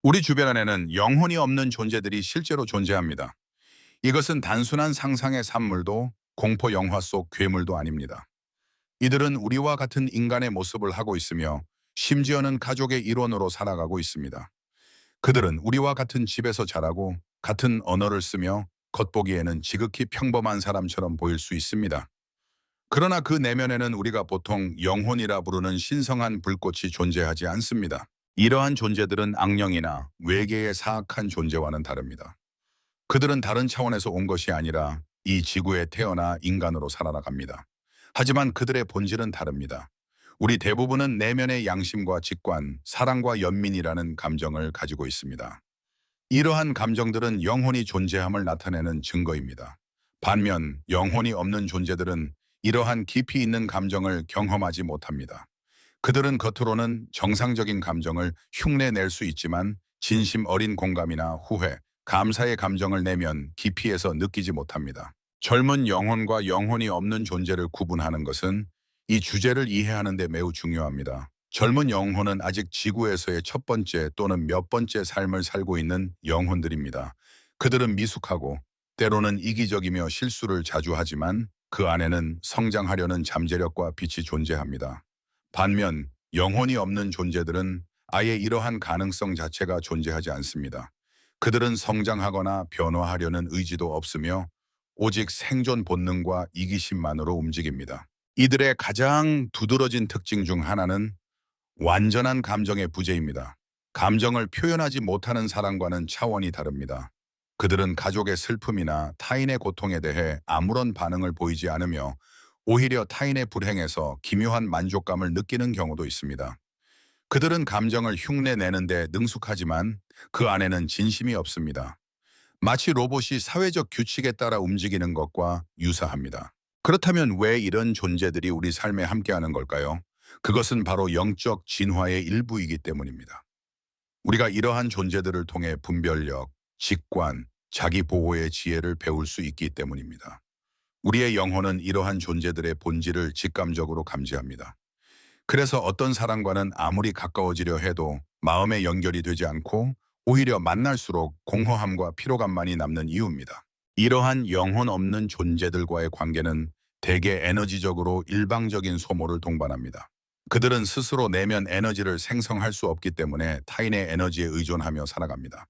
우리 주변에는 영혼이 없는 존재들이 실제로 존재합니다. 이것은 단순한 상상의 산물도 공포 영화 속 괴물도 아닙니다. 이들은 우리와 같은 인간의 모습을 하고 있으며 심지어는 가족의 일원으로 살아가고 있습니다. 그들은 우리와 같은 집에서 자라고 같은 언어를 쓰며 겉보기에는 지극히 평범한 사람처럼 보일 수 있습니다. 그러나 그 내면에는 우리가 보통 영혼이라 부르는 신성한 불꽃이 존재하지 않습니다. 이러한 존재들은 악령이나 외계의 사악한 존재와는 다릅니다. 그들은 다른 차원에서 온 것이 아니라 이 지구에 태어나 인간으로 살아나갑니다. 하지만 그들의 본질은 다릅니다. 우리 대부분은 내면의 양심과 직관, 사랑과 연민이라는 감정을 가지고 있습니다. 이러한 감정들은 영혼이 존재함을 나타내는 증거입니다. 반면 영혼이 없는 존재들은 이러한 깊이 있는 감정을 경험하지 못합니다. 그들은 겉으로는 정상적인 감정을 흉내낼 수 있지만 진심 어린 공감이나 후회, 감사의 감정을 내면 깊이에서 느끼지 못합니다. 젊은 영혼과 영혼이 없는 존재를 구분하는 것은 이 주제를 이해하는 데 매우 중요합니다. 젊은 영혼은 아직 지구에서의 첫 번째 또는 몇 번째 삶을 살고 있는 영혼들입니다. 그들은 미숙하고 때로는 이기적이며 실수를 자주 하지만 그 안에는 성장하려는 잠재력과 빛이 존재합니다. 반면 영혼이 없는 존재들은 아예 이러한 가능성 자체가 존재하지 않습니다. 그들은 성장하거나 변화하려는 의지도 없으며 오직 생존 본능과 이기심만으로 움직입니다. 이들의 가장 두드러진 특징 중 하나는 완전한 감정의 부재입니다. 감정을 표현하지 못하는 사람과는 차원이 다릅니다. 그들은 가족의 슬픔이나 타인의 고통에 대해 아무런 반응을 보이지 않으며 오히려 타인의 불행에서 기묘한 만족감을 느끼는 경우도 있습니다. 그들은 감정을 흉내내는데 능숙하지만 그 안에는 진심이 없습니다. 마치 로봇이 사회적 규칙에 따라 움직이는 것과 유사합니다. 그렇다면 왜 이런 존재들이 우리 삶에 함께하는 걸까요? 그것은 바로 영적 진화의 일부이기 때문입니다. 우리가 이러한 존재들을 통해 분별력, 직관, 자기 보호의 지혜를 배울 수 있기 때문입니다. 우리의 영혼은 이러한 존재들의 본질을 직감적으로 감지합니다. 그래서 어떤 사람과는 아무리 가까워지려 해도 마음의 연결이 되지 않고 오히려 만날수록 공허함과 피로감만이 남는 이유입니다. 이러한 영혼 없는 존재들과의 관계는 대개 에너지적으로 일방적인 소모를 동반합니다. 그들은 스스로 내면 에너지를 생성할 수 없기 때문에 타인의 에너지에 의존하며 살아갑니다.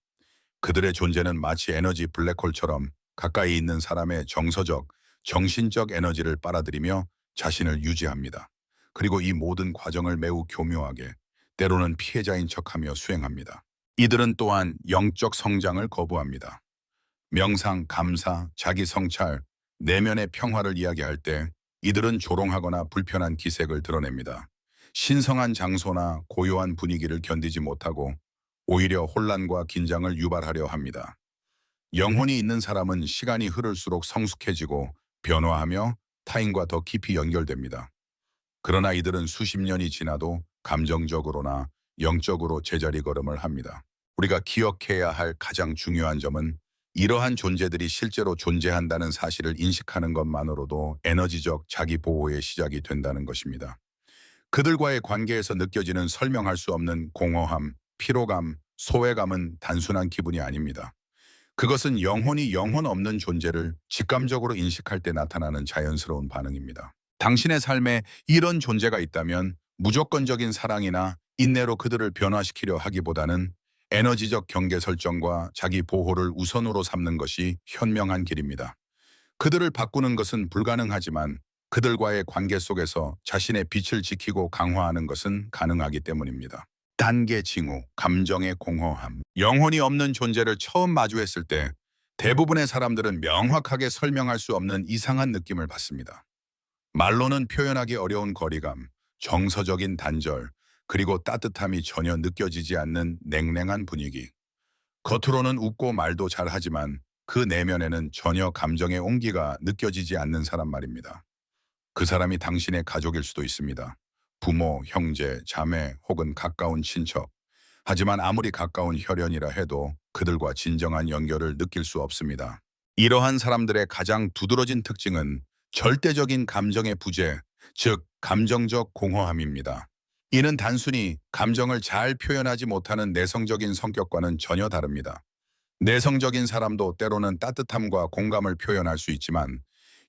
그들의 존재는 마치 에너지 블랙홀처럼 가까이 있는 사람의 정서적, 정신적 에너지를 빨아들이며 자신을 유지합니다. 그리고 이 모든 과정을 매우 교묘하게, 때로는 피해자인 척하며 수행합니다. 이들은 또한 영적 성장을 거부합니다. 명상, 감사, 자기 성찰, 내면의 평화를 이야기할 때 이들은 조롱하거나 불편한 기색을 드러냅니다. 신성한 장소나 고요한 분위기를 견디지 못하고 오히려 혼란과 긴장을 유발하려 합니다. 영혼이 있는 사람은 시간이 흐를수록 성숙해지고 변화하며 타인과 더 깊이 연결됩니다. 그러나 이들은 수십 년이 지나도 감정적으로나 영적으로 제자리 걸음을 합니다. 우리가 기억해야 할 가장 중요한 점은 이러한 존재들이 실제로 존재한다는 사실을 인식하는 것만으로도 에너지적 자기 보호의 시작이 된다는 것입니다. 그들과의 관계에서 느껴지는 설명할 수 없는 공허함, 피로감, 소외감은 단순한 기분이 아닙니다. 그것은 영혼이 영혼 없는 존재를 직감적으로 인식할 때 나타나는 자연스러운 반응입니다. 당신의 삶에 이런 존재가 있다면 무조건적인 사랑이나 인내로 그들을 변화시키려 하기보다는 에너지적 경계 설정과 자기 보호를 우선으로 삼는 것이 현명한 길입니다. 그들을 바꾸는 것은 불가능하지만 그들과의 관계 속에서 자신의 빛을 지키고 강화하는 것은 가능하기 때문입니다. 단계 징후, 감정의 공허함. 영혼이 없는 존재를 처음 마주했을 때 대부분의 사람들은 명확하게 설명할 수 없는 이상한 느낌을 받습니다. 말로는 표현하기 어려운 거리감, 정서적인 단절, 그리고 따뜻함이 전혀 느껴지지 않는 냉랭한 분위기. 겉으로는 웃고 말도 잘하지만 그 내면에는 전혀 감정의 온기가 느껴지지 않는 사람 말입니다. 그 사람이 당신의 가족일 수도 있습니다. 부모, 형제, 자매 혹은 가까운 친척. 하지만 아무리 가까운 혈연이라 해도 그들과 진정한 연결을 느낄 수 없습니다. 이러한 사람들의 가장 두드러진 특징은 절대적인 감정의 부재, 즉 감정적 공허함입니다. 이는 단순히 감정을 잘 표현하지 못하는 내성적인 성격과는 전혀 다릅니다. 내성적인 사람도 때로는 따뜻함과 공감을 표현할 수 있지만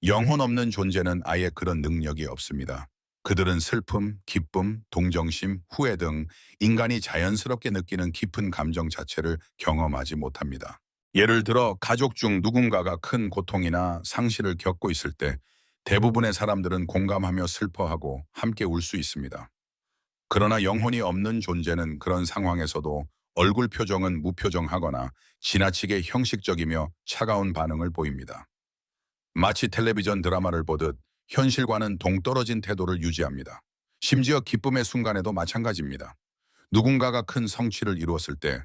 영혼 없는 존재는 아예 그런 능력이 없습니다. 그들은 슬픔, 기쁨, 동정심, 후회 등 인간이 자연스럽게 느끼는 깊은 감정 자체를 경험하지 못합니다. 예를 들어 가족 중 누군가가 큰 고통이나 상실을 겪고 있을 때 대부분의 사람들은 공감하며 슬퍼하고 함께 울 수 있습니다. 그러나 영혼이 없는 존재는 그런 상황에서도 얼굴 표정은 무표정하거나 지나치게 형식적이며 차가운 반응을 보입니다. 마치 텔레비전 드라마를 보듯 현실과는 동떨어진 태도를 유지합니다. 심지어 기쁨의 순간에도 마찬가지입니다. 누군가가 큰 성취를 이루었을 때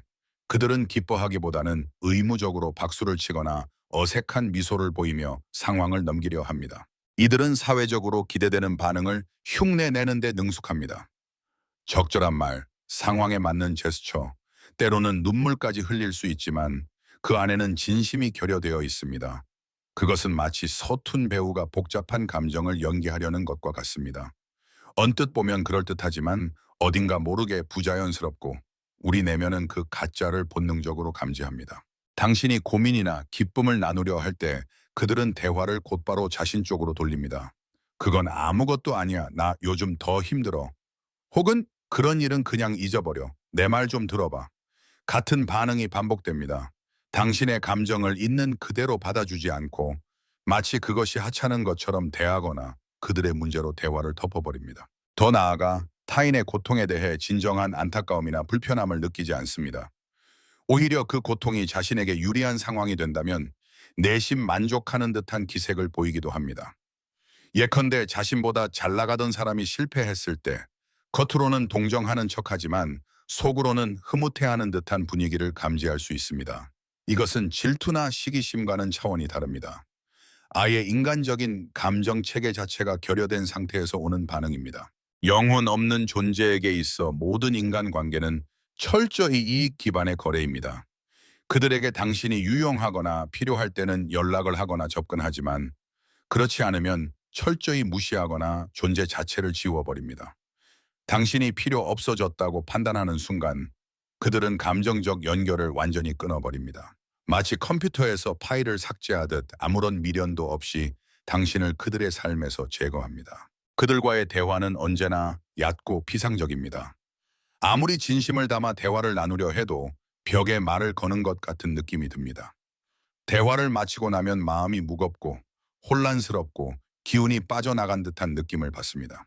그들은 기뻐하기보다는 의무적으로 박수를 치거나 어색한 미소를 보이며 상황을 넘기려 합니다. 이들은 사회적으로 기대되는 반응을 흉내내는 데 능숙합니다. 적절한 말, 상황에 맞는 제스처, 때로는 눈물까지 흘릴 수 있지만 그 안에는 진심이 결여되어 있습니다. 그것은 마치 서툰 배우가 복잡한 감정을 연기하려는 것과 같습니다. 언뜻 보면 그럴듯하지만 어딘가 모르게 부자연스럽고 우리 내면은 그 가짜를 본능적으로 감지합니다. 당신이 고민이나 기쁨을 나누려 할 때 그들은 대화를 곧바로 자신 쪽으로 돌립니다. 그건 아무것도 아니야. 나 요즘 더 힘들어. 혹은 그런 일은 그냥 잊어버려. 내 말 좀 들어봐. 같은 반응이 반복됩니다. 당신의 감정을 있는 그대로 받아주지 않고 마치 그것이 하찮은 것처럼 대하거나 그들의 문제로 대화를 덮어버립니다. 더 나아가 타인의 고통에 대해 진정한 안타까움이나 불편함을 느끼지 않습니다. 오히려 그 고통이 자신에게 유리한 상황이 된다면 내심 만족하는 듯한 기색을 보이기도 합니다. 예컨대 자신보다 잘 나가던 사람이 실패했을 때 겉으로는 동정하는 척하지만 속으로는 흐뭇해하는 듯한 분위기를 감지할 수 있습니다. 이것은 질투나 시기심과는 차원이 다릅니다. 아예 인간적인 감정 체계 자체가 결여된 상태에서 오는 반응입니다. 영혼 없는 존재에게 있어 모든 인간 관계는 철저히 이익 기반의 거래입니다. 그들에게 당신이 유용하거나 필요할 때는 연락을 하거나 접근하지만 그렇지 않으면 철저히 무시하거나 존재 자체를 지워버립니다. 당신이 필요 없어졌다고 판단하는 순간 그들은 감정적 연결을 완전히 끊어버립니다. 마치 컴퓨터에서 파일을 삭제하듯 아무런 미련도 없이 당신을 그들의 삶에서 제거합니다. 그들과의 대화는 언제나 얕고 피상적입니다. 아무리 진심을 담아 대화를 나누려 해도 벽에 말을 거는 것 같은 느낌이 듭니다. 대화를 마치고 나면 마음이 무겁고 혼란스럽고 기운이 빠져나간 듯한 느낌을 받습니다.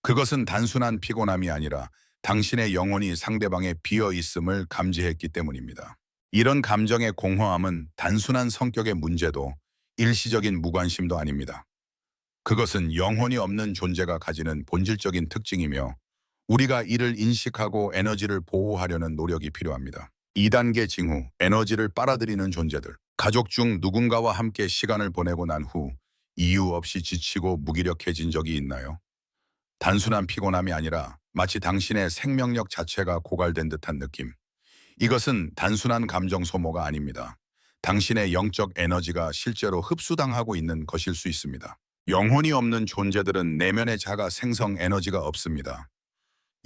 그것은 단순한 피곤함이 아니라 당신의 영혼이 상대방에 비어 있음을 감지했기 때문입니다. 이런 감정의 공허함은 단순한 성격의 문제도 일시적인 무관심도 아닙니다. 그것은 영혼이 없는 존재가 가지는 본질적인 특징이며 우리가 이를 인식하고 에너지를 보호하려는 노력이 필요합니다. 2단계 징후, 에너지를 빨아들이는 존재들. 가족 중 누군가와 함께 시간을 보내고 난 후 이유 없이 지치고 무기력해진 적이 있나요? 단순한 피곤함이 아니라 마치 당신의 생명력 자체가 고갈된 듯한 느낌. 이것은 단순한 감정 소모가 아닙니다. 당신의 영적 에너지가 실제로 흡수당하고 있는 것일 수 있습니다. 영혼이 없는 존재들은 내면의 자가 생성 에너지가 없습니다.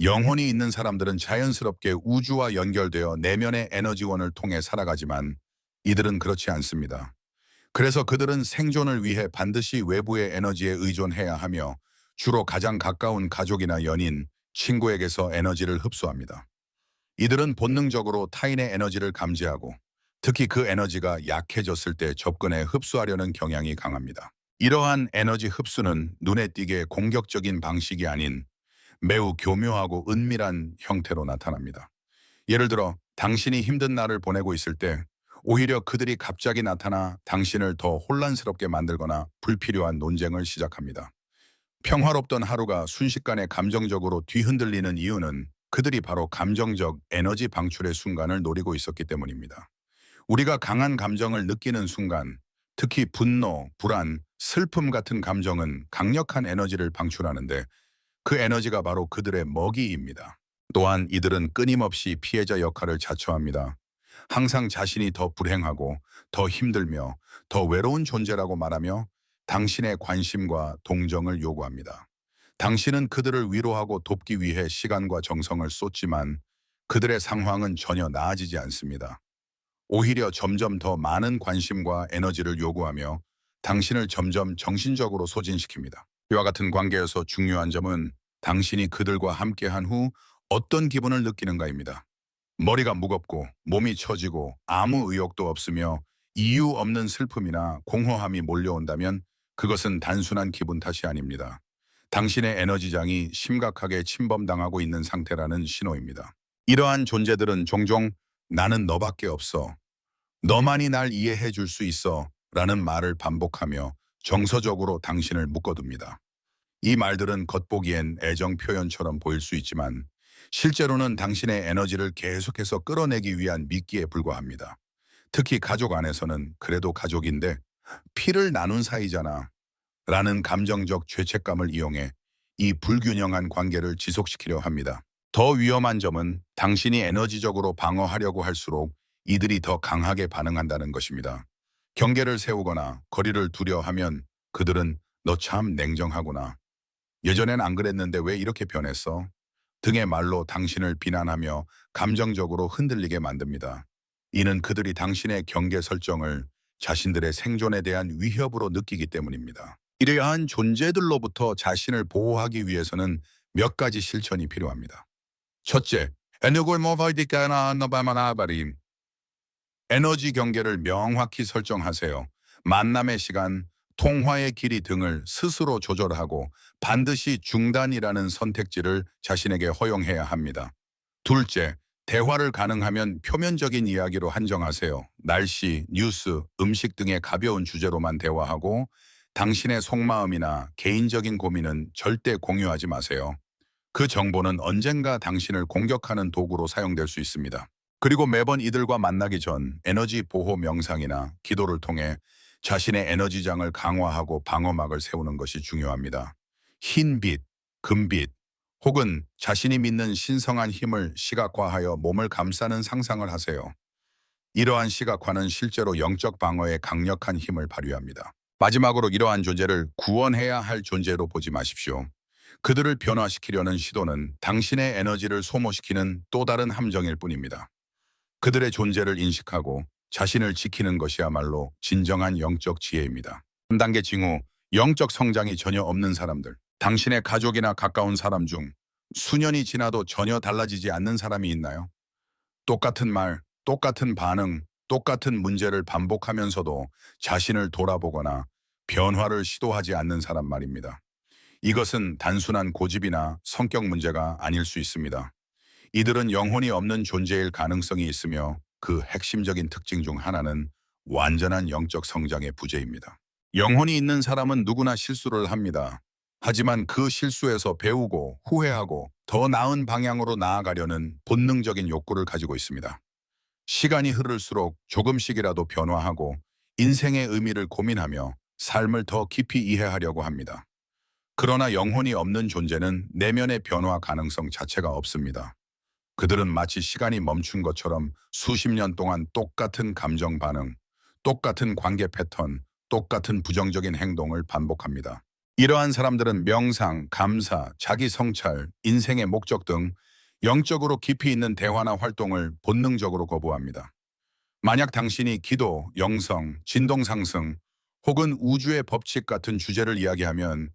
영혼이 있는 사람들은 자연스럽게 우주와 연결되어 내면의 에너지원을 통해 살아가지만 이들은 그렇지 않습니다. 그래서 그들은 생존을 위해 반드시 외부의 에너지에 의존해야 하며 주로 가장 가까운 가족이나 연인, 친구에게서 에너지를 흡수합니다. 이들은 본능적으로 타인의 에너지를 감지하고 특히 그 에너지가 약해졌을 때 접근해 흡수하려는 경향이 강합니다. 이러한 에너지 흡수는 눈에 띄게 공격적인 방식이 아닌 매우 교묘하고 은밀한 형태로 나타납니다. 예를 들어 당신이 힘든 날을 보내고 있을 때 오히려 그들이 갑자기 나타나 당신을 더 혼란스럽게 만들거나 불필요한 논쟁을 시작합니다. 평화롭던 하루가 순식간에 감정적으로 뒤흔들리는 이유는 그들이 바로 감정적 에너지 방출의 순간을 노리고 있었기 때문입니다. 우리가 강한 감정을 느끼는 순간, 특히 분노, 불안, 슬픔 같은 감정은 강력한 에너지를 방출하는데 그 에너지가 바로 그들의 먹이입니다. 또한 이들은 끊임없이 피해자 역할을 자처합니다. 항상 자신이 더 불행하고 더 힘들며 더 외로운 존재라고 말하며 당신의 관심과 동정을 요구합니다. 당신은 그들을 위로하고 돕기 위해 시간과 정성을 쏟지만 그들의 상황은 전혀 나아지지 않습니다. 오히려 점점 더 많은 관심과 에너지를 요구하며 당신을 점점 정신적으로 소진시킵니다. 이와 같은 관계에서 중요한 점은 당신이 그들과 함께한 후 어떤 기분을 느끼는가입니다. 머리가 무겁고 몸이 처지고 아무 의욕도 없으며 이유 없는 슬픔이나 공허함이 몰려온다면 그것은 단순한 기분 탓이 아닙니다. 당신의 에너지장이 심각하게 침범당하고 있는 상태라는 신호입니다. 이러한 존재들은 종종 나는 너밖에 없어, 너만이 날 이해해 줄 수 있어 라는 말을 반복하며 정서적으로 당신을 묶어둡니다. 이 말들은 겉보기엔 애정 표현처럼 보일 수 있지만 실제로는 당신의 에너지를 계속해서 끌어내기 위한 미끼에 불과합니다. 특히 가족 안에서는 그래도 가족인데 피를 나눈 사이잖아 라는 감정적 죄책감을 이용해 이 불균형한 관계를 지속시키려 합니다. 더 위험한 점은 당신이 에너지적으로 방어하려고 할수록 이들이 더 강하게 반응한다는 것입니다. 경계를 세우거나 거리를 두려 하면 그들은 너 참 냉정하구나, 예전엔 안 그랬는데 왜 이렇게 변했어? 등의 말로 당신을 비난하며 감정적으로 흔들리게 만듭니다. 이는 그들이 당신의 경계 설정을 자신들의 생존에 대한 위협으로 느끼기 때문입니다. 이러한 존재들로부터 자신을 보호하기 위해서는 몇 가지 실천이 필요합니다. 첫째, 에너지 경계를 명확히 설정하세요. 만남의 시간, 통화의 길이 등을 스스로 조절하고 반드시 중단이라는 선택지를 자신에게 허용해야 합니다. 둘째, 대화를 가능하면 표면적인 이야기로 한정하세요. 날씨, 뉴스, 음식 등의 가벼운 주제로만 대화하고 당신의 속마음이나 개인적인 고민은 절대 공유하지 마세요. 그 정보는 언젠가 당신을 공격하는 도구로 사용될 수 있습니다. 그리고 매번 이들과 만나기 전 에너지 보호 명상이나 기도를 통해 자신의 에너지장을 강화하고 방어막을 세우는 것이 중요합니다. 흰빛, 금빛, 혹은 자신이 믿는 신성한 힘을 시각화하여 몸을 감싸는 상상을 하세요. 이러한 시각화는 실제로 영적 방어에 강력한 힘을 발휘합니다. 마지막으로 이러한 존재를 구원해야 할 존재로 보지 마십시오. 그들을 변화시키려는 시도는 당신의 에너지를 소모시키는 또 다른 함정일 뿐입니다. 그들의 존재를 인식하고 자신을 지키는 것이야말로 진정한 영적 지혜입니다. 3단계 징후, 영적 성장이 전혀 없는 사람들. 당신의 가족이나 가까운 사람 중 수년이 지나도 전혀 달라지지 않는 사람이 있나요? 똑같은 말, 똑같은 반응, 똑같은 문제를 반복하면서도 자신을 돌아보거나 변화를 시도하지 않는 사람 말입니다. 이것은 단순한 고집이나 성격 문제가 아닐 수 있습니다. 이들은 영혼이 없는 존재일 가능성이 있으며 그 핵심적인 특징 중 하나는 완전한 영적 성장의 부재입니다. 영혼이 있는 사람은 누구나 실수를 합니다. 하지만 그 실수에서 배우고 후회하고 더 나은 방향으로 나아가려는 본능적인 욕구를 가지고 있습니다. 시간이 흐를수록 조금씩이라도 변화하고 인생의 의미를 고민하며 삶을 더 깊이 이해하려고 합니다. 그러나 영혼이 없는 존재는 내면의 변화 가능성 자체가 없습니다. 그들은 마치 시간이 멈춘 것처럼 수십 년 동안 똑같은 감정 반응, 똑같은 관계 패턴, 똑같은 부정적인 행동을 반복합니다. 이러한 사람들은 명상, 감사, 자기 성찰, 인생의 목적 등 영적으로 깊이 있는 대화나 활동을 본능적으로 거부합니다. 만약 당신이 기도, 영성, 진동 상승 혹은 우주의 법칙 같은 주제를 이야기하면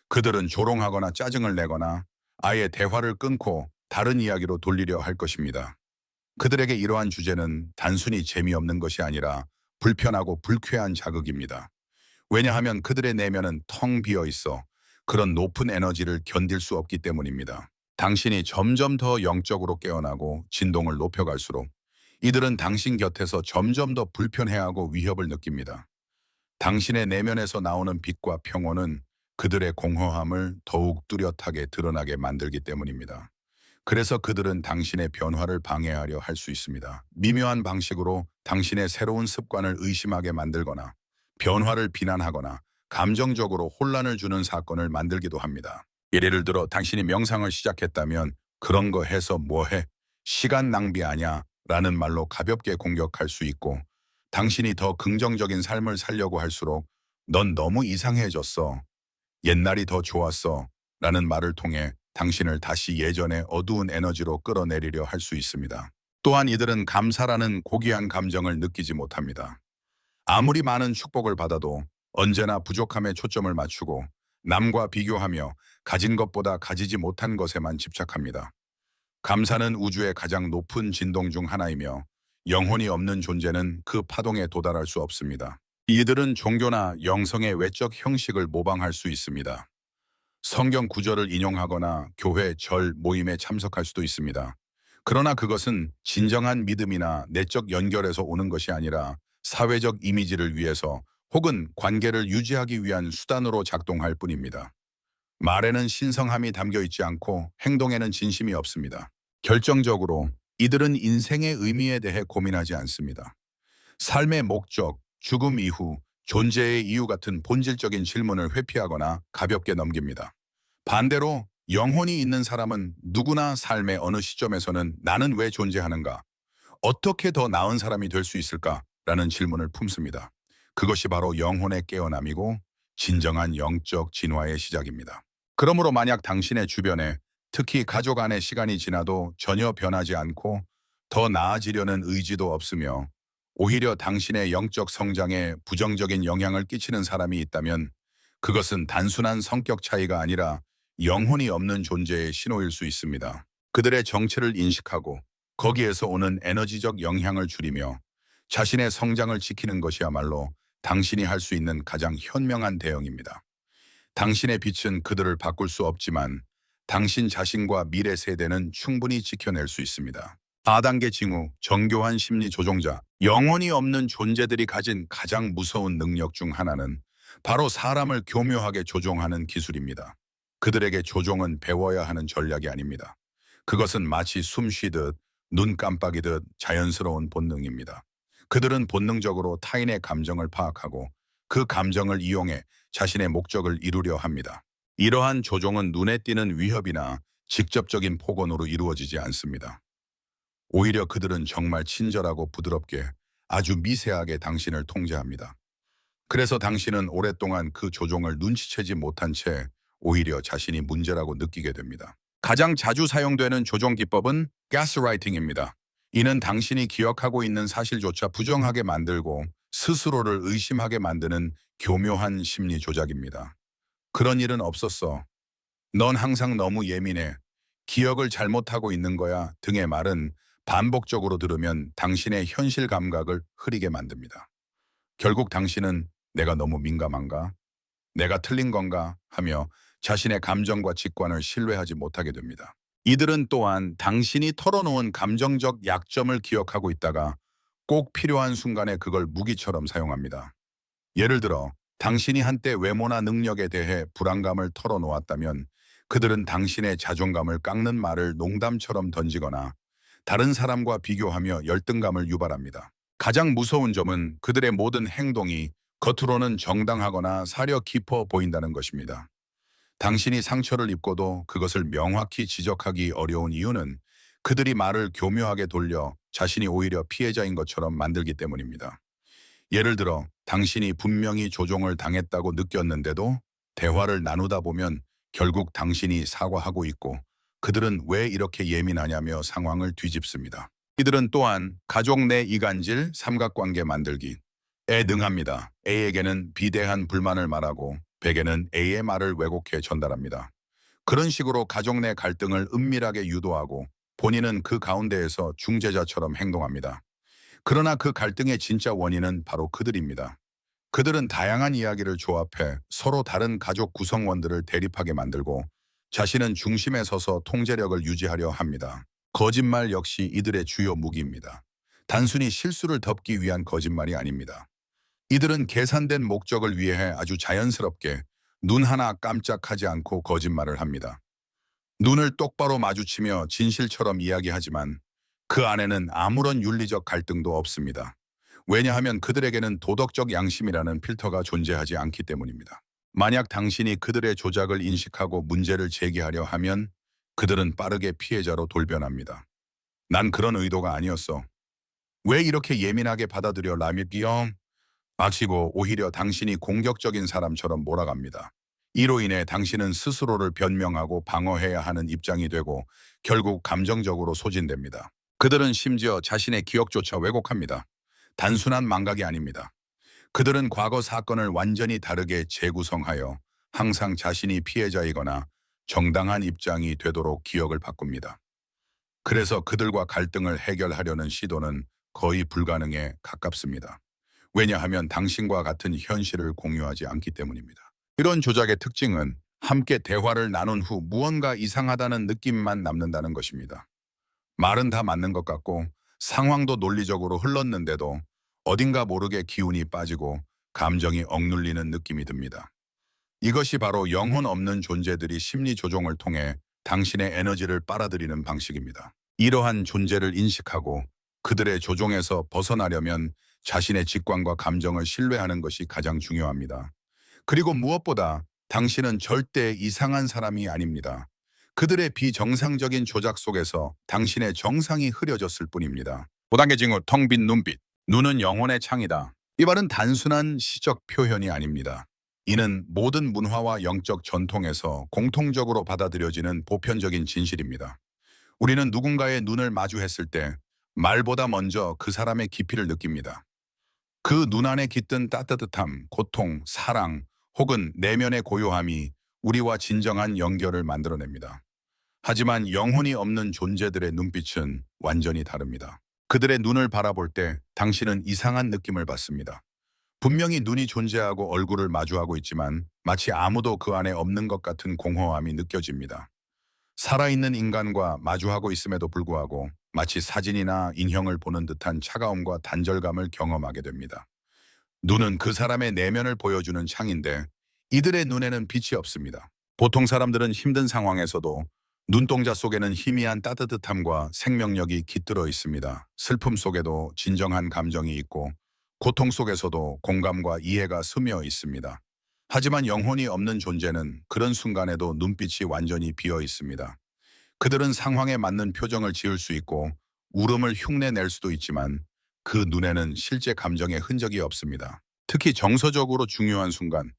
그들은 조롱하거나 짜증을 내거나 아예 대화를 끊고 다른 이야기로 돌리려 할 것입니다. 그들에게 이러한 주제는 단순히 재미없는 것이 아니라 불편하고 불쾌한 자극입니다. 왜냐하면 그들의 내면은 텅 비어 있어 그런 높은 에너지를 견딜 수 없기 때문입니다. 당신이 점점 더 영적으로 깨어나고 진동을 높여갈수록 이들은 당신 곁에서 점점 더 불편해하고 위협을 느낍니다. 당신의 내면에서 나오는 빛과 평온은 그들의 공허함을 더욱 뚜렷하게 드러나게 만들기 때문입니다. 그래서 그들은 당신의 변화를 방해하려 할 수 있습니다. 미묘한 방식으로 당신의 새로운 습관을 의심하게 만들거나 변화를 비난하거나 감정적으로 혼란을 주는 사건을 만들기도 합니다. 예를 들어 당신이 명상을 시작했다면 그런 거 해서 뭐해? 시간 낭비 아냐? 라는 말로 가볍게 공격할 수 있고 당신이 더 긍정적인 삶을 살려고 할수록 넌 너무 이상해졌어. 옛날이 더 좋았어. 라는 말을 통해 당신을 다시 예전의 어두운 에너지로 끌어내리려 할 수 있습니다. 또한 이들은 감사라는 고귀한 감정을 느끼지 못합니다. 아무리 많은 축복을 받아도 언제나 부족함에 초점을 맞추고 남과 비교하며 가진 것보다 가지지 못한 것에만 집착합니다. 감사는 우주의 가장 높은 진동 중 하나이며 영혼이 없는 존재는 그 파동에 도달할 수 없습니다. 이들은 종교나 영성의 외적 형식을 모방할 수 있습니다. 성경 구절을 인용하거나 교회 절 모임에 참석할 수도 있습니다. 그러나 그것은 진정한 믿음이나 내적 연결에서 오는 것이 아니라 사회적 이미지를 위해서 혹은 관계를 유지하기 위한 수단으로 작동할 뿐입니다. 말에는 신성함이 담겨 있지 않고 행동에는 진심이 없습니다. 결정적으로 이들은 인생의 의미에 대해 고민하지 않습니다. 삶의 목적, 죽음 이후, 존재의 이유 같은 본질적인 질문을 회피하거나 가볍게 넘깁니다. 반대로 영혼이 있는 사람은 누구나 삶의 어느 시점에서는 나는 왜 존재하는가? 어떻게 더 나은 사람이 될 수 있을까? 라는 질문을 품습니다. 그것이 바로 영혼의 깨어남이고 진정한 영적 진화의 시작입니다. 그러므로 만약 당신의 주변에 특히 가족 안의 시간이 지나도 전혀 변하지 않고 더 나아지려는 의지도 없으며 오히려 당신의 영적 성장에 부정적인 영향을 끼치는 사람이 있다면 그것은 단순한 성격 차이가 아니라 영혼이 없는 존재의 신호일 수 있습니다. 그들의 정체를 인식하고 거기에서 오는 에너지적 영향을 줄이며 자신의 성장을 지키는 것이야말로 당신이 할 수 있는 가장 현명한 대응입니다. 당신의 빛은 그들을 바꿀 수 없지만 당신 자신과 미래 세대는 충분히 지켜낼 수 있습니다. 4단계 징후, 정교한 심리 조종자. 영혼이 없는 존재들이 가진 가장 무서운 능력 중 하나는 바로 사람을 교묘하게 조종하는 기술입니다. 그들에게 조종은 배워야 하는 전략이 아닙니다. 그것은 마치 숨 쉬듯 눈 깜빡이듯 자연스러운 본능입니다. 그들은 본능적으로 타인의 감정을 파악하고 그 감정을 이용해 자신의 목적을 이루려 합니다. 이러한 조종은 눈에 띄는 위협이나 직접적인 폭언으로 이루어지지 않습니다. 오히려 그들은 정말 친절하고 부드럽게 아주 미세하게 당신을 통제합니다. 그래서 당신은 오랫동안 그 조종을 눈치채지 못한 채 오히려 자신이 문제라고 느끼게 됩니다. 가장 자주 사용되는 조종 기법은 가스라이팅입니다. 이는 당신이 기억하고 있는 사실조차 부정하게 만들고 스스로를 의심하게 만드는 교묘한 심리 조작입니다. 그런 일은 없었어. 넌 항상 너무 예민해. 기억을 잘못하고 있는 거야 등의 말은 반복적으로 들으면 당신의 현실 감각을 흐리게 만듭니다. 결국 당신은 내가 너무 민감한가? 내가 틀린 건가? 하며 자신의 감정과 직관을 신뢰하지 못하게 됩니다. 이들은 또한 당신이 털어놓은 감정적 약점을 기억하고 있다가 꼭 필요한 순간에 그걸 무기처럼 사용합니다. 예를 들어 당신이 한때 외모나 능력에 대해 불안감을 털어놓았다면 그들은 당신의 자존감을 깎는 말을 농담처럼 던지거나 다른 사람과 비교하며 열등감을 유발합니다. 가장 무서운 점은 그들의 모든 행동이 겉으로는 정당하거나 사려 깊어 보인다는 것입니다. 당신이 상처를 입고도 그것을 명확히 지적하기 어려운 이유는 그들이 말을 교묘하게 돌려 자신이 오히려 피해자인 것처럼 만들기 때문입니다. 예를 들어 당신이 분명히 조종을 당했다고 느꼈는데도 대화를 나누다 보면 결국 당신이 사과하고 있고 그들은 왜 이렇게 예민하냐며 상황을 뒤집습니다. 이들은 또한 가족 내 이간질, 삼각관계 만들기에 능합니다. A에게는 비대한 불만을 말하고 B에게는 A의 말을 왜곡해 전달합니다. 그런 식으로 가족 내 갈등을 은밀하게 유도하고 본인은 그 가운데에서 중재자처럼 행동합니다. 그러나 그 갈등의 진짜 원인은 바로 그들입니다. 그들은 다양한 이야기를 조합해 서로 다른 가족 구성원들을 대립하게 만들고 자신은 중심에 서서 통제력을 유지하려 합니다. 거짓말 역시 이들의 주요 무기입니다. 단순히 실수를 덮기 위한 거짓말이 아닙니다. 이들은 계산된 목적을 위해 아주 자연스럽게 눈 하나 깜짝하지 않고 거짓말을 합니다. 눈을 똑바로 마주치며 진실처럼 이야기하지만 그 안에는 아무런 윤리적 갈등도 없습니다. 왜냐하면 그들에게는 도덕적 양심이라는 필터가 존재하지 않기 때문입니다. 만약 당신이 그들의 조작을 인식하고 문제를 제기하려 하면 그들은 빠르게 피해자로 돌변합니다. 난 그런 의도가 아니었어. 왜 이렇게 예민하게 받아들여 라미비엄? 마치고 오히려 당신이 공격적인 사람처럼 몰아갑니다. 이로 인해 당신은 스스로를 변명하고 방어해야 하는 입장이 되고 결국 감정적으로 소진됩니다. 그들은 심지어 자신의 기억조차 왜곡합니다. 단순한 망각이 아닙니다. 그들은 과거 사건을 완전히 다르게 재구성하여 항상 자신이 피해자이거나 정당한 입장이 되도록 기억을 바꿉니다. 그래서 그들과 갈등을 해결하려는 시도는 거의 불가능에 가깝습니다. 왜냐하면 당신과 같은 현실을 공유하지 않기 때문입니다. 이런 조작의 특징은 함께 대화를 나눈 후 무언가 이상하다는 느낌만 남는다는 것입니다. 말은 다 맞는 것 같고 상황도 논리적으로 흘렀는데도 어딘가 모르게 기운이 빠지고 감정이 억눌리는 느낌이 듭니다. 이것이 바로 영혼 없는 존재들이 심리 조종을 통해 당신의 에너지를 빨아들이는 방식입니다. 이러한 존재를 인식하고 그들의 조종에서 벗어나려면 자신의 직관과 감정을 신뢰하는 것이 가장 중요합니다. 그리고 무엇보다 당신은 절대 이상한 사람이 아닙니다. 그들의 비정상적인 조작 속에서 당신의 정상이 흐려졌을 뿐입니다. 5단계 징후 텅 빈 눈빛. 눈은 영혼의 창이다. 이 말은 단순한 시적 표현이 아닙니다. 이는 모든 문화와 영적 전통에서 공통적으로 받아들여지는 보편적인 진실입니다. 우리는 누군가의 눈을 마주했을 때 말보다 먼저 그 사람의 깊이를 느낍니다. 그 눈 안에 깃든 따뜻함, 고통, 사랑, 혹은 내면의 고요함이 우리와 진정한 연결을 만들어냅니다. 하지만 영혼이 없는 존재들의 눈빛은 완전히 다릅니다. 그들의 눈을 바라볼 때 당신은 이상한 느낌을 받습니다. 분명히 눈이 존재하고 얼굴을 마주하고 있지만 마치 아무도 그 안에 없는 것 같은 공허함이 느껴집니다. 살아있는 인간과 마주하고 있음에도 불구하고 마치 사진이나 인형을 보는 듯한 차가움과 단절감을 경험하게 됩니다. 눈은 그 사람의 내면을 보여주는 창인데 이들의 눈에는 빛이 없습니다. 보통 사람들은 힘든 상황에서도 눈동자 속에는 희미한 따뜻함과 생명력이 깃들어 있습니다. 슬픔 속에도 진정한 감정이 있고 고통 속에서도 공감과 이해가 스며 있습니다. 하지만 영혼이 없는 존재는 그런 순간에도 눈빛이 완전히 비어 있습니다. 그들은 상황에 맞는 표정을 지을 수 있고 울음을 흉내낼 수도 있지만 그 눈에는 실제 감정의 흔적이 없습니다. 특히 정서적으로 중요한 순간,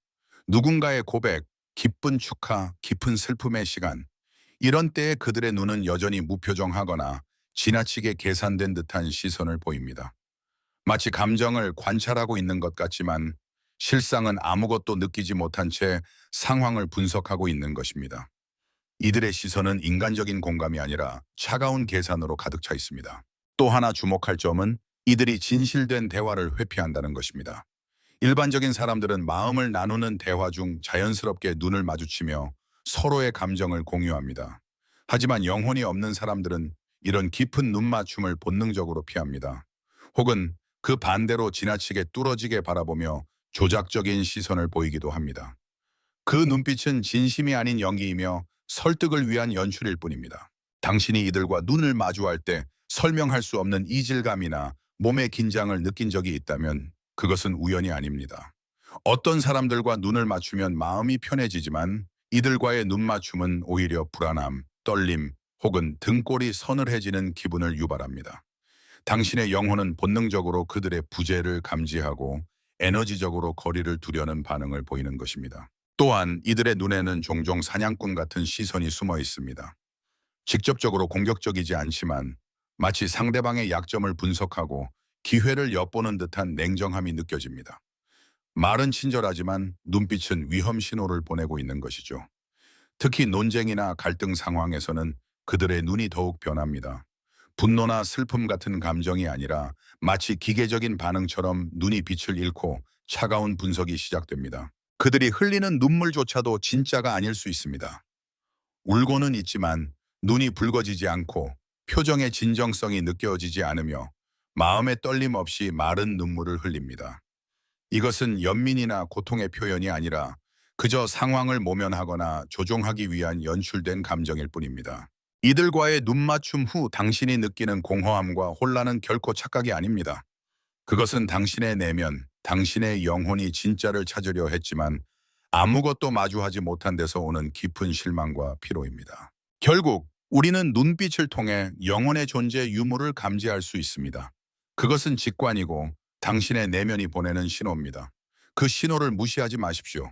누군가의 고백, 기쁜 축하, 깊은 슬픔의 시간, 이런 때에 그들의 눈은 여전히 무표정하거나 지나치게 계산된 듯한 시선을 보입니다. 마치 감정을 관찰하고 있는 것 같지만 실상은 아무것도 느끼지 못한 채 상황을 분석하고 있는 것입니다. 이들의 시선은 인간적인 공감이 아니라 차가운 계산으로 가득 차 있습니다. 또 하나 주목할 점은 이들이 진실된 대화를 회피한다는 것입니다. 일반적인 사람들은 마음을 나누는 대화 중 자연스럽게 눈을 마주치며 서로의 감정을 공유합니다. 하지만 영혼이 없는 사람들은 이런 깊은 눈맞춤을 본능적으로 피합니다. 혹은 그 반대로 지나치게 뚫어지게 바라보며 조작적인 시선을 보이기도 합니다. 그 눈빛은 진심이 아닌 연기이며 설득을 위한 연출일 뿐입니다. 당신이 이들과 눈을 마주할 때 설명할 수 없는 이질감이나 몸의 긴장을 느낀 적이 있다면 그것은 우연이 아닙니다. 어떤 사람들과 눈을 맞추면 마음이 편해지지만 이들과의 눈맞춤은 오히려 불안함, 떨림 혹은 등골이 서늘해지는 기분을 유발합니다. 당신의 영혼은 본능적으로 그들의 부재를 감지하고 에너지적으로 거리를 두려는 반응을 보이는 것입니다. 또한 이들의 눈에는 종종 사냥꾼 같은 시선이 숨어 있습니다. 직접적으로 공격적이지 않지만 마치 상대방의 약점을 분석하고 기회를 엿보는 듯한 냉정함이 느껴집니다. 말은 친절하지만 눈빛은 위험 신호를 보내고 있는 것이죠. 특히 논쟁이나 갈등 상황에서는 그들의 눈이 더욱 변합니다. 분노나 슬픔 같은 감정이 아니라 마치 기계적인 반응처럼 눈이 빛을 잃고 차가운 분석이 시작됩니다. 그들이 흘리는 눈물조차도 진짜가 아닐 수 있습니다. 울고는 있지만 눈이 붉어지지 않고 표정의 진정성이 느껴지지 않으며 마음의 떨림 없이 마른 눈물을 흘립니다. 이것은 연민이나 고통의 표현이 아니라 그저 상황을 모면하거나 조종하기 위한 연출된 감정일 뿐입니다. 이들과의 눈맞춤 후 당신이 느끼는 공허함과 혼란은 결코 착각이 아닙니다. 그것은 당신의 내면, 당신의 영혼이 진짜를 찾으려 했지만 아무것도 마주하지 못한 데서 오는 깊은 실망과 피로입니다. 결국 우리는 눈빛을 통해 영혼의 존재 유무를 감지할 수 있습니다. 그것은 직관이고 당신의 내면이 보내는 신호입니다. 그 신호를 무시하지 마십시오.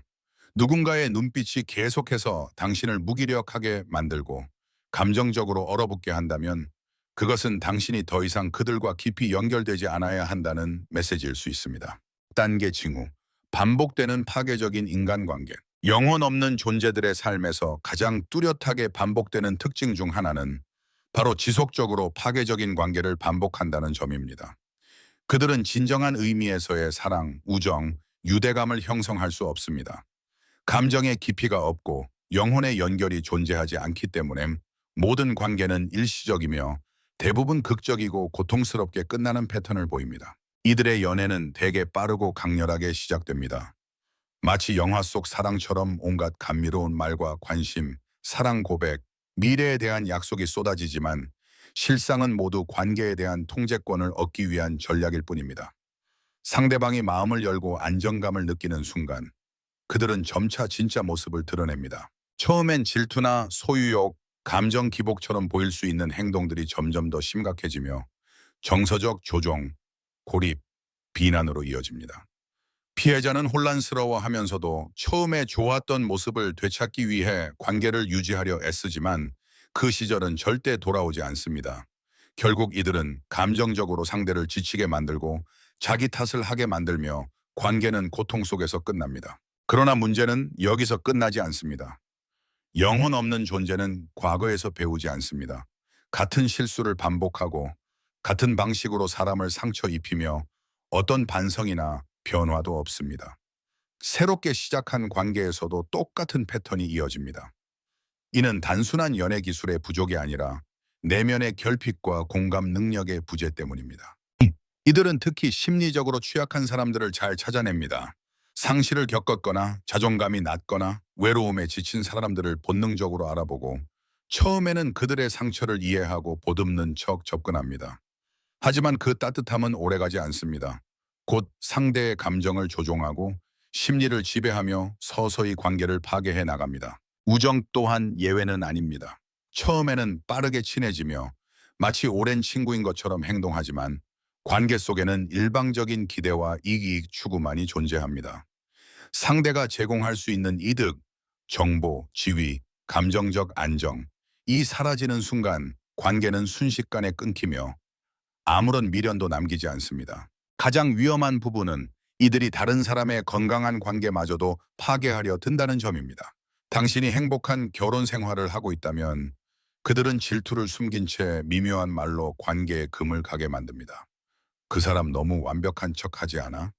누군가의 눈빛이 계속해서 당신을 무기력하게 만들고 감정적으로 얼어붙게 한다면 그것은 당신이 더 이상 그들과 깊이 연결되지 않아야 한다는 메시지일 수 있습니다. 단계 징후, 반복되는 파괴적인 인간관계. 영혼 없는 존재들의 삶에서 가장 뚜렷하게 반복되는 특징 중 하나는 바로 지속적으로 파괴적인 관계를 반복한다는 점입니다. 그들은 진정한 의미에서의 사랑, 우정, 유대감을 형성할 수 없습니다. 감정의 깊이가 없고 영혼의 연결이 존재하지 않기 때문에 모든 관계는 일시적이며 대부분 극적이고 고통스럽게 끝나는 패턴을 보입니다. 이들의 연애는 대개 빠르고 강렬하게 시작됩니다. 마치 영화 속 사랑처럼 온갖 감미로운 말과 관심, 사랑 고백, 미래에 대한 약속이 쏟아지지만 실상은 모두 관계에 대한 통제권을 얻기 위한 전략일 뿐입니다. 상대방이 마음을 열고 안정감을 느끼는 순간 그들은 점차 진짜 모습을 드러냅니다. 처음엔 질투나 소유욕, 감정 기복처럼 보일 수 있는 행동들이 점점 더 심각해지며 정서적 조종, 고립, 비난으로 이어집니다. 피해자는 혼란스러워하면서도 처음에 좋았던 모습을 되찾기 위해 관계를 유지하려 애쓰지만 그 시절은 절대 돌아오지 않습니다. 결국 이들은 감정적으로 상대를 지치게 만들고 자기 탓을 하게 만들며 관계는 고통 속에서 끝납니다. 그러나 문제는 여기서 끝나지 않습니다. 영혼 없는 존재는 과거에서 배우지 않습니다. 같은 실수를 반복하고 같은 방식으로 사람을 상처 입히며 어떤 반성이나 변화도 없습니다. 새롭게 시작한 관계에서도 똑같은 패턴이 이어집니다. 이는 단순한 연애 기술의 부족이 아니라 내면의 결핍과 공감 능력의 부재 때문입니다. 이들은 특히 심리적으로 취약한 사람들을 잘 찾아냅니다. 상실을 겪었거나 자존감이 낮거나 외로움에 지친 사람들을 본능적으로 알아보고 처음에는 그들의 상처를 이해하고 보듬는 척 접근합니다. 하지만 그 따뜻함은 오래가지 않습니다. 곧 상대의 감정을 조종하고 심리를 지배하며 서서히 관계를 파괴해 나갑니다. 우정 또한 예외는 아닙니다. 처음에는 빠르게 친해지며 마치 오랜 친구인 것처럼 행동하지만 관계 속에는 일방적인 기대와 이익 추구만이 존재합니다. 상대가 제공할 수 있는 이득, 정보, 지위, 감정적 안정, 이 사라지는 순간 관계는 순식간에 끊기며 아무런 미련도 남기지 않습니다. 가장 위험한 부분은 이들이 다른 사람의 건강한 관계마저도 파괴하려 든다는 점입니다. 당신이 행복한 결혼 생활을 하고 있다면 그들은 질투를 숨긴 채 미묘한 말로 관계에 금을 가게 만듭니다. 그 사람 너무 완벽한 척하지 않아?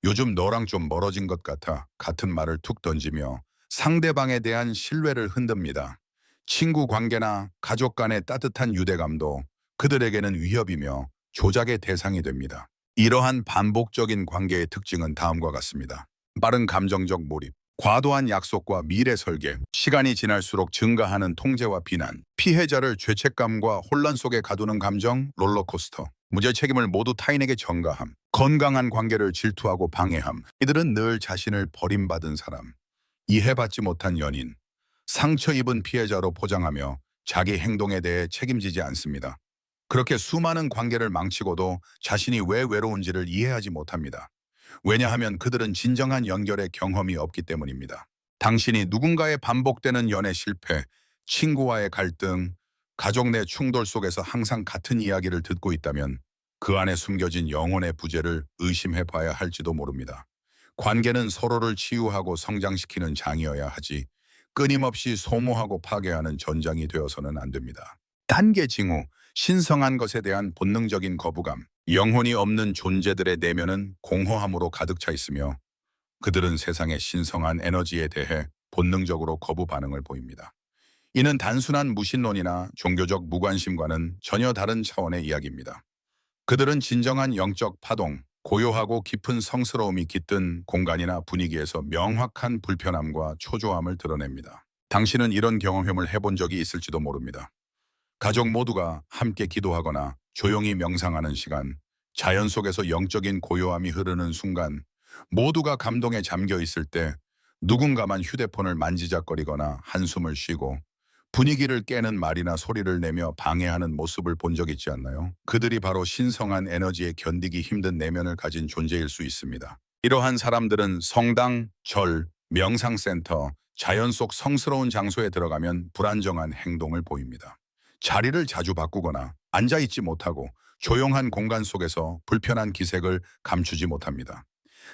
요즘 너랑 좀 멀어진 것 같아 같은 말을 툭 던지며 상대방에 대한 신뢰를 흔듭니다. 친구 관계나 가족 간의 따뜻한 유대감도 그들에게는 위협이며 조작의 대상이 됩니다. 이러한 반복적인 관계의 특징은 다음과 같습니다. 빠른 감정적 몰입, 과도한 약속과 미래 설계, 시간이 지날수록 증가하는 통제와 비난, 피해자를 죄책감과 혼란 속에 가두는 감정, 롤러코스터, 무죄 책임을 모두 타인에게 전가함, 건강한 관계를 질투하고 방해함. 이들은 늘 자신을 버림받은 사람, 이해받지 못한 연인, 상처 입은 피해자로 포장하며 자기 행동에 대해 책임지지 않습니다. 그렇게 수많은 관계를 망치고도 자신이 왜 외로운지를 이해하지 못합니다. 왜냐하면 그들은 진정한 연결의 경험이 없기 때문입니다. 당신이 누군가의 반복되는 연애 실패, 친구와의 갈등, 가족 내 충돌 속에서 항상 같은 이야기를 듣고 있다면 그 안에 숨겨진 영혼의 부재를 의심해 봐야 할지도 모릅니다. 관계는 서로를 치유하고 성장시키는 장이어야 하지 끊임없이 소모하고 파괴하는 전장이 되어서는 안 됩니다. 단계 징후, 신성한 것에 대한 본능적인 거부감. 영혼이 없는 존재들의 내면은 공허함으로 가득 차 있으며 그들은 세상의 신성한 에너지에 대해 본능적으로 거부 반응을 보입니다. 이는 단순한 무신론이나 종교적 무관심과는 전혀 다른 차원의 이야기입니다. 그들은 진정한 영적 파동, 고요하고 깊은 성스러움이 깃든 공간이나 분위기에서 명확한 불편함과 초조함을 드러냅니다. 당신은 이런 경험을 해본 적이 있을지도 모릅니다. 가족 모두가 함께 기도하거나 조용히 명상하는 시간, 자연 속에서 영적인 고요함이 흐르는 순간, 모두가 감동에 잠겨 있을 때 누군가만 휴대폰을 만지작거리거나 한숨을 쉬고 분위기를 깨는 말이나 소리를 내며 방해하는 모습을 본 적 있지 않나요? 그들이 바로 신성한 에너지에 견디기 힘든 내면을 가진 존재일 수 있습니다. 이러한 사람들은 성당, 절, 명상센터, 자연 속 성스러운 장소에 들어가면 불안정한 행동을 보입니다. 자리를 자주 바꾸거나 앉아있지 못하고 조용한 공간 속에서 불편한 기색을 감추지 못합니다.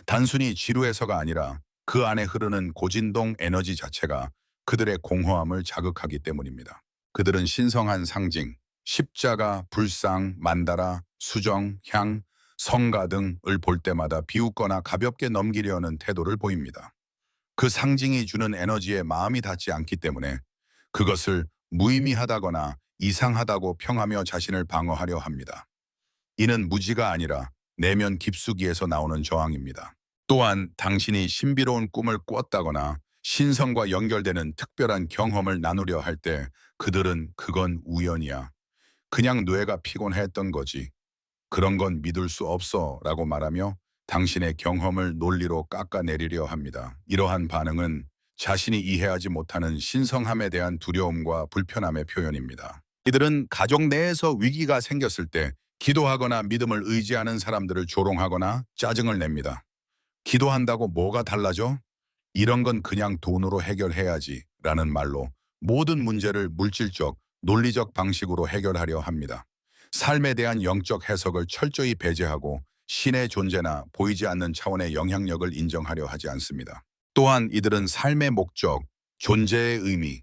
단순히 지루해서가 아니라 그 안에 흐르는 고진동 에너지 자체가 그들의 공허함을 자극하기 때문입니다. 그들은 신성한 상징, 십자가, 불상, 만다라, 수정, 향, 성가 등을 볼 때마다 비웃거나 가볍게 넘기려는 태도를 보입니다. 그 상징이 주는 에너지에 마음이 닿지 않기 때문에 그것을 무의미하다거나 이상하다고 평하며 자신을 방어하려 합니다. 이는 무지가 아니라 내면 깊숙이에서 나오는 저항입니다. 또한 당신이 신비로운 꿈을 꿨다거나 신성과 연결되는 특별한 경험을 나누려 할 때 그들은 그건 우연이야. 그냥 뇌가 피곤했던 거지. 그런 건 믿을 수 없어 라고 말하며 당신의 경험을 논리로 깎아내리려 합니다. 이러한 반응은 자신이 이해하지 못하는 신성함에 대한 두려움과 불편함의 표현입니다. 이들은 가족 내에서 위기가 생겼을 때 기도하거나 믿음을 의지하는 사람들을 조롱하거나 짜증을 냅니다. 기도한다고 뭐가 달라져? 이런 건 그냥 돈으로 해결해야지 라는 말로 모든 문제를 물질적, 논리적 방식으로 해결하려 합니다. 삶에 대한 영적 해석을 철저히 배제하고 신의 존재나 보이지 않는 차원의 영향력을 인정하려 하지 않습니다. 또한 이들은 삶의 목적, 존재의 의미,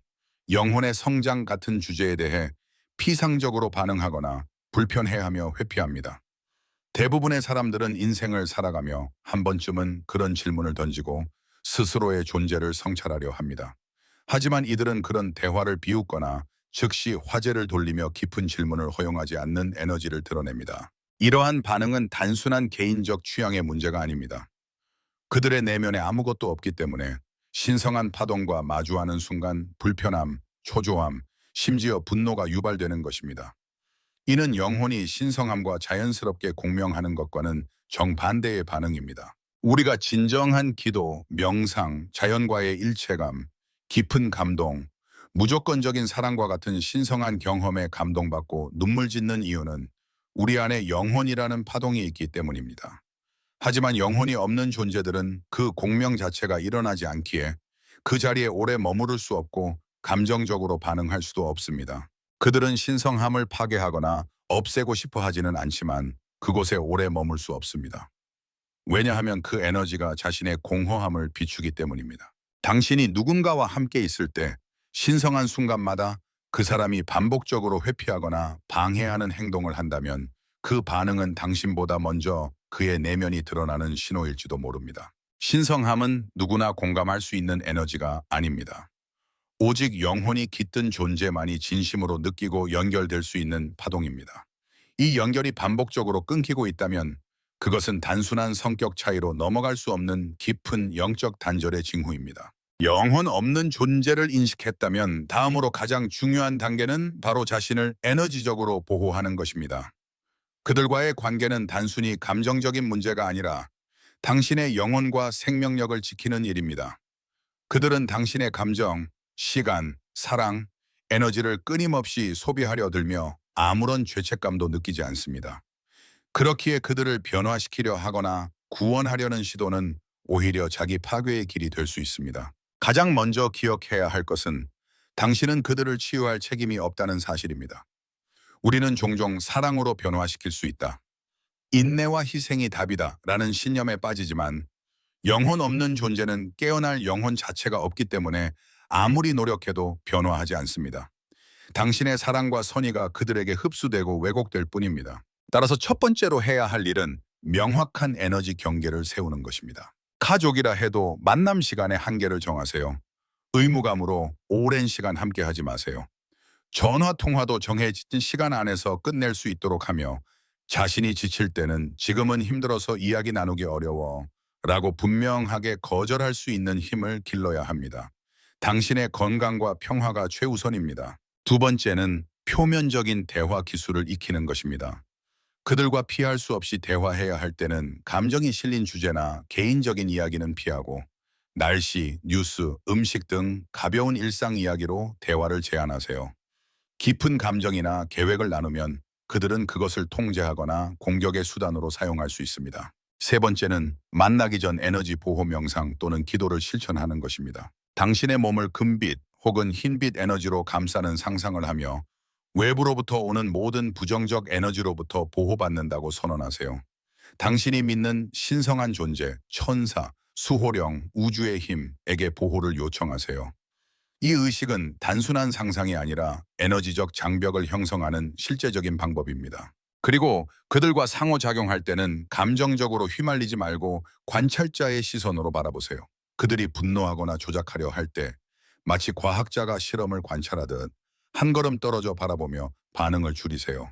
영혼의 성장 같은 주제에 대해 피상적으로 반응하거나 불편해하며 회피합니다. 대부분의 사람들은 인생을 살아가며 한 번쯤은 그런 질문을 던지고 스스로의 존재를 성찰하려 합니다. 하지만 이들은 그런 대화를 비웃거나 즉시 화제를 돌리며 깊은 질문을 허용하지 않는 에너지를 드러냅니다. 이러한 반응은 단순한 개인적 취향의 문제가 아닙니다. 그들의 내면에 아무것도 없기 때문에 신성한 파동과 마주하는 순간 불편함, 초조함, 심지어 분노가 유발되는 것입니다. 이는 영혼이 신성함과 자연스럽게 공명하는 것과는 정반대의 반응입니다. 우리가 진정한 기도, 명상, 자연과의 일체감, 깊은 감동, 무조건적인 사랑과 같은 신성한 경험에 감동받고 눈물 짓는 이유는 우리 안에 영혼이라는 파동이 있기 때문입니다. 하지만 영혼이 없는 존재들은 그 공명 자체가 일어나지 않기에 그 자리에 오래 머무를 수 없고 감정적으로 반응할 수도 없습니다. 그들은 신성함을 파괴하거나 없애고 싶어 하지는 않지만 그곳에 오래 머물 수 없습니다. 왜냐하면 그 에너지가 자신의 공허함을 비추기 때문입니다. 당신이 누군가와 함께 있을 때 신성한 순간마다 그 사람이 반복적으로 회피하거나 방해하는 행동을 한다면 그 반응은 당신보다 먼저 그의 내면이 드러나는 신호일지도 모릅니다. 신성함은 누구나 공감할 수 있는 에너지가 아닙니다. 오직 영혼이 깃든 존재만이 진심으로 느끼고 연결될 수 있는 파동입니다. 이 연결이 반복적으로 끊기고 있다면 그것은 단순한 성격 차이로 넘어갈 수 없는 깊은 영적 단절의 징후입니다. 영혼 없는 존재를 인식했다면 다음으로 가장 중요한 단계는 바로 자신을 에너지적으로 보호하는 것입니다. 그들과의 관계는 단순히 감정적인 문제가 아니라 당신의 영혼과 생명력을 지키는 일입니다. 그들은 당신의 감정, 시간, 사랑, 에너지를 끊임없이 소비하려 들며 아무런 죄책감도 느끼지 않습니다. 그렇기에 그들을 변화시키려 하거나 구원하려는 시도는 오히려 자기 파괴의 길이 될 수 있습니다. 가장 먼저 기억해야 할 것은 당신은 그들을 치유할 책임이 없다는 사실입니다. 우리는 종종 사랑으로 변화시킬 수 있다. 인내와 희생이 답이다 라는 신념에 빠지지만 영혼 없는 존재는 깨어날 영혼 자체가 없기 때문에 아무리 노력해도 변화하지 않습니다. 당신의 사랑과 선의가 그들에게 흡수되고 왜곡될 뿐입니다. 따라서 첫 번째로 해야 할 일은 명확한 에너지 경계를 세우는 것입니다. 가족이라 해도 만남 시간에 한계를 정하세요. 의무감으로 오랜 시간 함께 하지 마세요. 전화 통화도 정해진 시간 안에서 끝낼 수 있도록 하며 자신이 지칠 때는 지금은 힘들어서 이야기 나누기 어려워 라고 분명하게 거절할 수 있는 힘을 길러야 합니다. 당신의 건강과 평화가 최우선입니다. 두 번째는 표면적인 대화 기술을 익히는 것입니다. 그들과 피할 수 없이 대화해야 할 때는 감정이 실린 주제나 개인적인 이야기는 피하고 날씨, 뉴스, 음식 등 가벼운 일상 이야기로 대화를 제한하세요. 깊은 감정이나 계획을 나누면 그들은 그것을 통제하거나 공격의 수단으로 사용할 수 있습니다. 세 번째는 만나기 전 에너지 보호 명상 또는 기도를 실천하는 것입니다. 당신의 몸을 금빛 혹은 흰빛 에너지로 감싸는 상상을 하며 외부로부터 오는 모든 부정적 에너지로부터 보호받는다고 선언하세요. 당신이 믿는 신성한 존재, 천사, 수호령, 우주의 힘에게 보호를 요청하세요. 이 의식은 단순한 상상이 아니라 에너지적 장벽을 형성하는 실제적인 방법입니다. 그리고 그들과 상호작용할 때는 감정적으로 휘말리지 말고 관찰자의 시선으로 바라보세요. 그들이 분노하거나 조작하려 할 때 마치 과학자가 실험을 관찰하듯 한 걸음 떨어져 바라보며 반응을 줄이세요.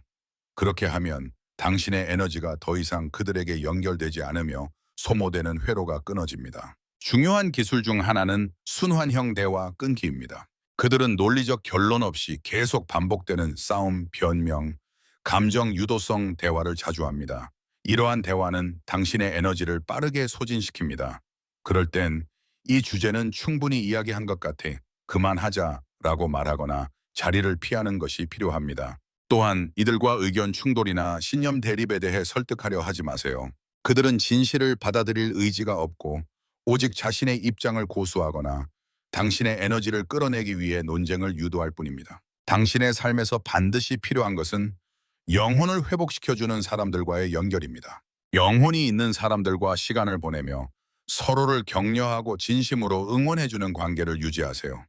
그렇게 하면 당신의 에너지가 더 이상 그들에게 연결되지 않으며 소모되는 회로가 끊어집니다. 중요한 기술 중 하나는 순환형 대화 끊기입니다. 그들은 논리적 결론 없이 계속 반복되는 싸움, 변명, 감정 유도성 대화를 자주 합니다. 이러한 대화는 당신의 에너지를 빠르게 소진시킵니다. 그럴 땐 이 주제는 충분히 이야기한 것 같아. 그만하자라고 말하거나 자리를 피하는 것이 필요합니다. 또한 이들과 의견 충돌이나 신념 대립에 대해 설득하려 하지 마세요. 그들은 진실을 받아들일 의지가 없고 오직 자신의 입장을 고수하거나 당신의 에너지를 끌어내기 위해 논쟁을 유도할 뿐입니다. 당신의 삶에서 반드시 필요한 것은 영혼을 회복시켜주는 사람들과의 연결입니다. 영혼이 있는 사람들과 시간을 보내며 서로를 격려하고 진심으로 응원해주는 관계를 유지하세요.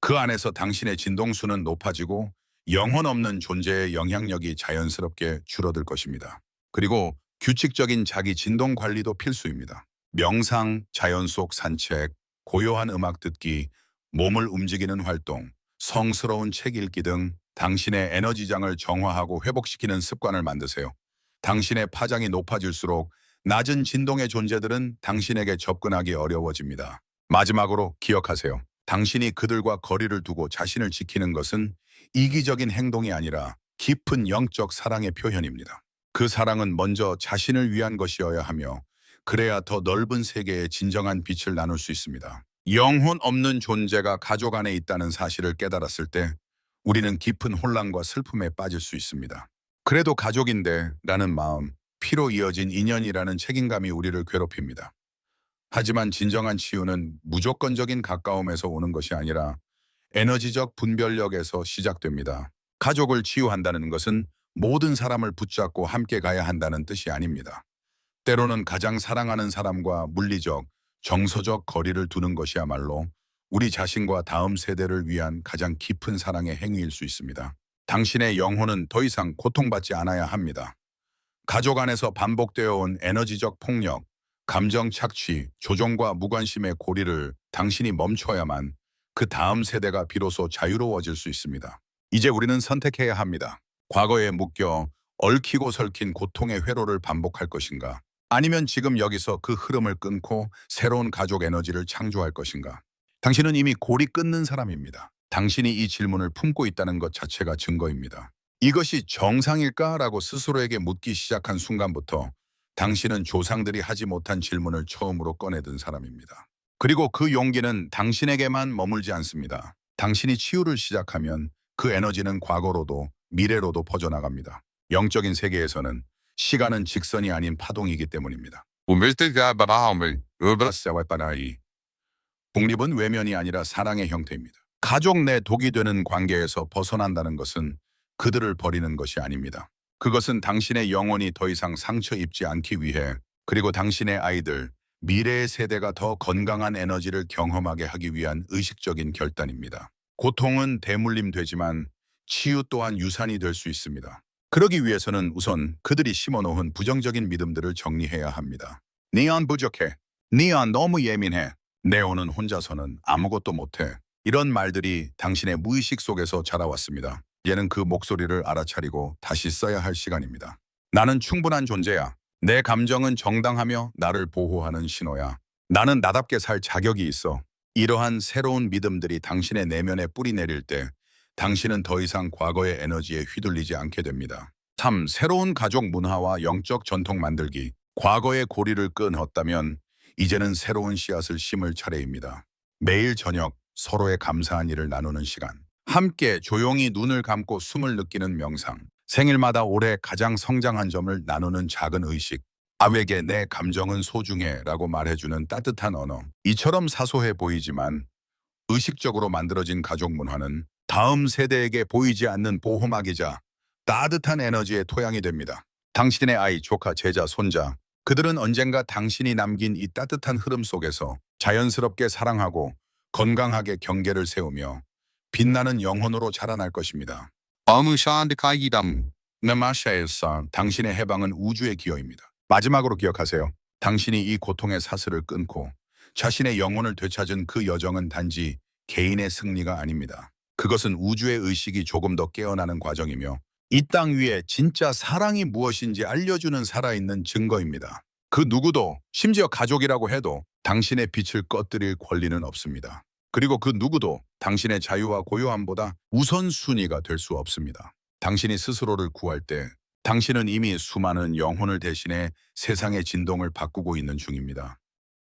그 안에서 당신의 진동수는 높아지고 영혼 없는 존재의 영향력이 자연스럽게 줄어들 것입니다. 그리고 규칙적인 자기 진동 관리도 필수입니다. 명상, 자연 속 산책, 고요한 음악 듣기, 몸을 움직이는 활동, 성스러운 책 읽기 등 당신의 에너지장을 정화하고 회복시키는 습관을 만드세요. 당신의 파장이 높아질수록 낮은 진동의 존재들은 당신에게 접근하기 어려워집니다. 마지막으로 기억하세요. 당신이 그들과 거리를 두고 자신을 지키는 것은 이기적인 행동이 아니라 깊은 영적 사랑의 표현입니다. 그 사랑은 먼저 자신을 위한 것이어야 하며 그래야 더 넓은 세계에 진정한 빛을 나눌 수 있습니다. 영혼 없는 존재가 가족 안에 있다는 사실을 깨달았을 때 우리는 깊은 혼란과 슬픔에 빠질 수 있습니다. 그래도 가족인데 라는 마음, 피로 이어진 인연이라는 책임감이 우리를 괴롭힙니다. 하지만 진정한 치유는 무조건적인 가까움에서 오는 것이 아니라 에너지적 분별력에서 시작됩니다. 가족을 치유한다는 것은 모든 사람을 붙잡고 함께 가야 한다는 뜻이 아닙니다. 때로는 가장 사랑하는 사람과 물리적, 정서적 거리를 두는 것이야말로 우리 자신과 다음 세대를 위한 가장 깊은 사랑의 행위일 수 있습니다. 당신의 영혼은 더 이상 고통받지 않아야 합니다. 가족 안에서 반복되어 온 에너지적 폭력, 감정 착취, 조종과 무관심의 고리를 당신이 멈춰야만 그 다음 세대가 비로소 자유로워질 수 있습니다. 이제 우리는 선택해야 합니다. 과거에 묶여 얽히고 설킨 고통의 회로를 반복할 것인가? 아니면 지금 여기서 그 흐름을 끊고 새로운 가족 에너지를 창조할 것인가? 당신은 이미 골이 끊는 사람입니다. 당신이 이 질문을 품고 있다는 것 자체가 증거입니다. 이것이 정상일까라고 스스로에게 묻기 시작한 순간부터 당신은 조상들이 하지 못한 질문을 처음으로 꺼내든 사람입니다. 그리고 그 용기는 당신에게만 머물지 않습니다. 당신이 치유를 시작하면 그 에너지는 과거로도 미래로도 퍼져나갑니다. 영적인 세계에서는 시간은 직선이 아닌 파동이기 때문입니다. 독립은 외면이 아니라 사랑의 형태입니다. 가족 내 독이 되는 관계에서 벗어난다는 것은 그들을 버리는 것이 아닙니다. 그것은 당신의 영혼이 더 이상 상처 입지 않기 위해 그리고 당신의 아이들, 미래의 세대가 더 건강한 에너지를 경험하게 하기 위한 의식적인 결단입니다. 고통은 대물림 되지만 치유 또한 유산이 될 수 있습니다. 그러기 위해서는 우선 그들이 심어놓은 부정적인 믿음들을 정리해야 합니다. 니안 부족해. 니안 너무 예민해. 네오는 혼자서는 아무것도 못해. 이런 말들이 당신의 무의식 속에서 자라왔습니다. 얘는 그 목소리를 알아차리고 다시 써야 할 시간입니다. 나는 충분한 존재야. 내 감정은 정당하며 나를 보호하는 신호야. 나는 나답게 살 자격이 있어. 이러한 새로운 믿음들이 당신의 내면에 뿌리 내릴 때 당신은 더 이상 과거의 에너지에 휘둘리지 않게 됩니다. 3. 새로운 가족 문화와 영적 전통 만들기. 과거의 고리를 끊었다면 이제는 새로운 씨앗을 심을 차례입니다. 매일 저녁 서로의 감사한 일을 나누는 시간. 함께 조용히 눈을 감고 숨을 느끼는 명상. 생일마다 올해 가장 성장한 점을 나누는 작은 의식. 아에게 내 감정은 소중해 라고 말해주는 따뜻한 언어. 이처럼 사소해 보이지만 의식적으로 만들어진 가족 문화는 다음 세대에게 보이지 않는 보호막이자 따뜻한 에너지의 토양이 됩니다. 당신의 아이, 조카, 제자, 손자, 그들은 언젠가 당신이 남긴 이 따뜻한 흐름 속에서 자연스럽게 사랑하고 건강하게 경계를 세우며 빛나는 영혼으로 자라날 것입니다. 나마샤엘사, 당신의 해방은 우주의 기여입니다. 마지막으로 기억하세요. 당신이 이 고통의 사슬을 끊고 자신의 영혼을 되찾은 그 여정은 단지 개인의 승리가 아닙니다. 그것은 우주의 의식이 조금 더 깨어나는 과정이며 이 땅 위에 진짜 사랑이 무엇인지 알려주는 살아있는 증거입니다. 그 누구도, 심지어 가족이라고 해도 당신의 빛을 꺼뜨릴 권리는 없습니다. 그리고 그 누구도 당신의 자유와 고요함보다 우선순위가 될 수 없습니다. 당신이 스스로를 구할 때 당신은 이미 수많은 영혼을 대신해 세상의 진동을 바꾸고 있는 중입니다.